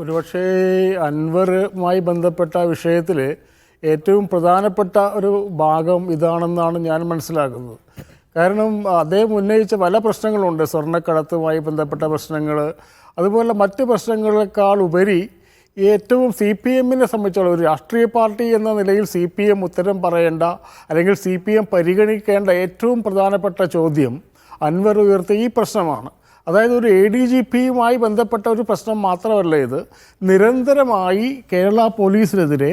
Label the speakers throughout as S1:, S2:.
S1: ഒരുപക്ഷേ അൻവറുമായി ബന്ധപ്പെട്ട വിഷയത്തിൽ ഏറ്റവും പ്രധാനപ്പെട്ട ഒരു ഭാഗം ഇതാണെന്നാണ് ഞാൻ മനസ്സിലാക്കുന്നത്. കാരണം അദ്ദേഹം ഉന്നയിച്ച പല പ്രശ്നങ്ങളുണ്ട്. സ്വർണ്ണക്കടത്തുമായി ബന്ധപ്പെട്ട പ്രശ്നങ്ങൾ, അതുപോലെ മറ്റ് പ്രശ്നങ്ങളെക്കാൾ ഉപരി ഏറ്റവും സി പി എമ്മിനെ സംബന്ധിച്ചുള്ള ഒരു രാഷ്ട്രീയ പാർട്ടി എന്ന നിലയിൽ സി പി എം ഉത്തരം പറയേണ്ട അല്ലെങ്കിൽ സി പി എം പരിഗണിക്കേണ്ട ഏറ്റവും പ്രധാനപ്പെട്ട ചോദ്യം അൻവർ ഉയർത്തിയ ഈ പ്രശ്നമാണ്. അതായത് ഒരു എ ഡി ജി പിയുമായി ബന്ധപ്പെട്ട ഒരു പ്രശ്നം മാത്രമല്ല ഇത്. നിരന്തരമായി കേരള പോലീസിനെതിരെ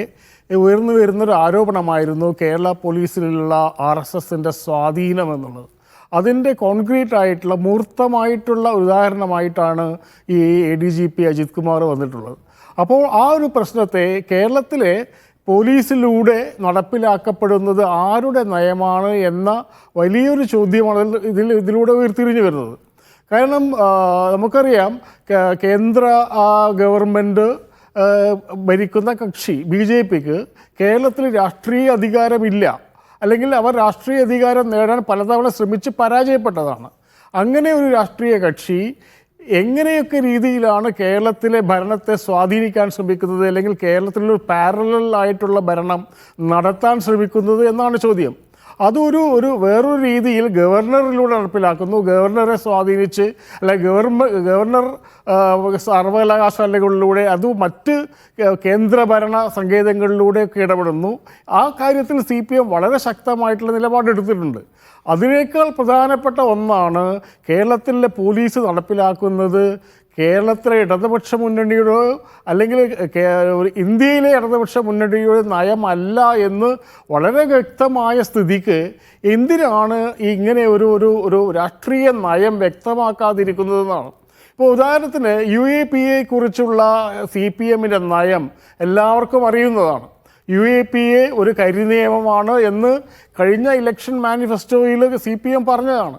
S1: ഉയർന്നു വരുന്നൊരു ആരോപണമായിരുന്നു കേരള പോലീസിലുള്ള RSSൻ്റെ സ്വാധീനം എന്നുള്ളത്. അതിൻ്റെ കോൺക്രീറ്റ് ആയിട്ടുള്ള മൂർത്തമായിട്ടുള്ള ഉദാഹരണമായിട്ടാണ് ഈ ADGP അജിത് കുമാർ വന്നിട്ടുള്ളത്. അപ്പോൾ ആ ഒരു പ്രശ്നത്തെ കേരളത്തിലെ പോലീസിലൂടെ നടപ്പിലാക്കപ്പെടുന്നത് ആരുടെ നയമാണ് എന്ന വലിയൊരു ചോദ്യമാണ് ഇതിലൂടെ ഉയർത്തിരിഞ്ഞു വരുന്നത്. കാരണം നമുക്കറിയാം കേന്ദ്ര ഗവൺമെൻറ് ഭരിക്കുന്ന കക്ഷി BJPക്ക് കേരളത്തിൽ രാഷ്ട്രീയ അധികാരമില്ല, അല്ലെങ്കിൽ അവർ രാഷ്ട്രീയ അധികാരം നേടാൻ പലതവണ ശ്രമിച്ച് പരാജയപ്പെട്ടതാണ്. അങ്ങനെ ഒരു രാഷ്ട്രീയ കക്ഷി എങ്ങനെയൊക്കെ രീതിയിലാണ് കേരളത്തിലെ ഭരണത്തെ സ്വാധീനിക്കാൻ ശ്രമിക്കുന്നത്, അല്ലെങ്കിൽ കേരളത്തിലൊരു പാരലൽ ആയിട്ടുള്ള ഭരണം നടത്താൻ ശ്രമിക്കുന്നത് എന്നാണ് ചോദ്യം. അതൊരു വേറൊരു രീതിയിൽ ഗവർണറിലൂടെ നടപ്പിലാക്കുന്നു. ഗവർണറെ സ്വാധീനിച്ച്, അല്ലെ ഗവർണർ സർവകലാശാലകളിലൂടെ അത് മറ്റ് കേന്ദ്രഭരണ സങ്കേതങ്ങളിലൂടെയൊക്കെ ഇടപെടുന്നു. ആ കാര്യത്തിൽ CPM വളരെ ശക്തമായിട്ടുള്ള നിലപാടെടുത്തിട്ടുണ്ട്. അതിനേക്കാൾ പ്രധാനപ്പെട്ട ഒന്നാണ് കേരളത്തിലെ പോലീസ് നടപ്പിലാക്കുന്നത് കേരളത്തിലെ ഇടതുപക്ഷ മുന്നണിയുടെ അല്ലെങ്കിൽ ഇന്ത്യയിലെ ഇടതുപക്ഷ മുന്നണിയുടെ നയമല്ല എന്ന് വളരെ വ്യക്തമായ സ്ഥിതിക്ക് എന്തിനാണ് ഇങ്ങനെ ഒരു രാഷ്ട്രീയ നയം വ്യക്തമാക്കാതിരിക്കുന്നതെന്നാണ്. ഇപ്പോൾ ഉദാഹരണത്തിന് UAPA കുറിച്ചുള്ള CPMൻ്റെ നയം എല്ലാവർക്കും അറിയുന്നതാണ്. UAPA ഒരു കരിനിയമമാണ് എന്ന് കഴിഞ്ഞ ഇലക്ഷൻ മാനിഫെസ്റ്റോയിൽ CPM പറഞ്ഞതാണ്.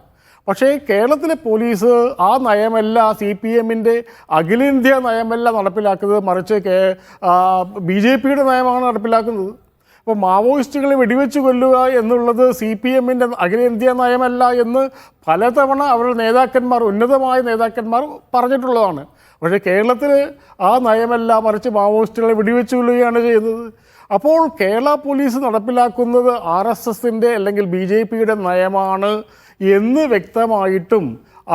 S1: പക്ഷേ കേരളത്തിലെ പോലീസ് ആ നയമല്ല, CPMൻ്റെ അഖിലേന്ത്യാ നയമല്ല നടപ്പിലാക്കുന്നത്, മറിച്ച് BJPയുടെ നയമാണ് നടപ്പിലാക്കുന്നത്. അപ്പോൾ മാവോയിസ്റ്റുകളെ വെടിവെച്ച് കൊല്ലുക എന്നുള്ളത് CPMൻ്റെ അഖിലേന്ത്യാ നയമല്ല എന്ന് പലതവണ അവരുടെ നേതാക്കന്മാർ, ഉന്നതമായ നേതാക്കന്മാർ പറഞ്ഞിട്ടുള്ളതാണ്. പക്ഷേ കേരളത്തിൽ ആ നയമല്ല, മറിച്ച് മാവോയിസ്റ്റുകളെ വെടിവെച്ച് കൊല്ലുകയാണ് ചെയ്യുന്നത്. അപ്പോൾ കേരള പോലീസ് നടപ്പിലാക്കുന്നത് RSSൻ്റെ അല്ലെങ്കിൽ BJPയുടെ നയമാണ് എന്ന് വ്യക്തമായിട്ടും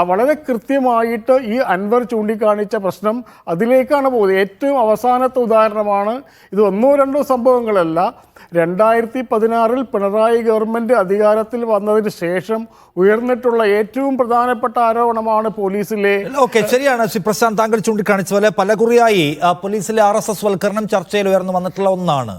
S1: വളരെ കൃത്യമായിട്ട് ഈ അൻവർ ചൂണ്ടിക്കാണിച്ച പ്രശ്നം അതിലേക്കാണ് പോകുന്നത്. ഏറ്റവും അവസാനത്തെ ഉദാഹരണമാണ് ഇത്. ഒന്നോ രണ്ടോ സംഭവങ്ങളല്ല, 2016 പിണറായി ഗവൺമെൻറ് അധികാരത്തിൽ വന്നതിന് ശേഷം ഉയർന്നിട്ടുള്ള ഏറ്റവും പ്രധാനപ്പെട്ട ആരോപണമാണ് പോലീസിലെ.
S2: ശരിയാണ് ശ്രീ പ്രശാന്ത്, താങ്കൾ ചൂണ്ടിക്കാണിച്ച പോലെ പലകുറിയായി പോലീസിലെ RSS വൽക്കരണം ചർച്ചയിൽ ഉയർന്നു വന്നിട്ടുള്ള ഒന്നാണ്.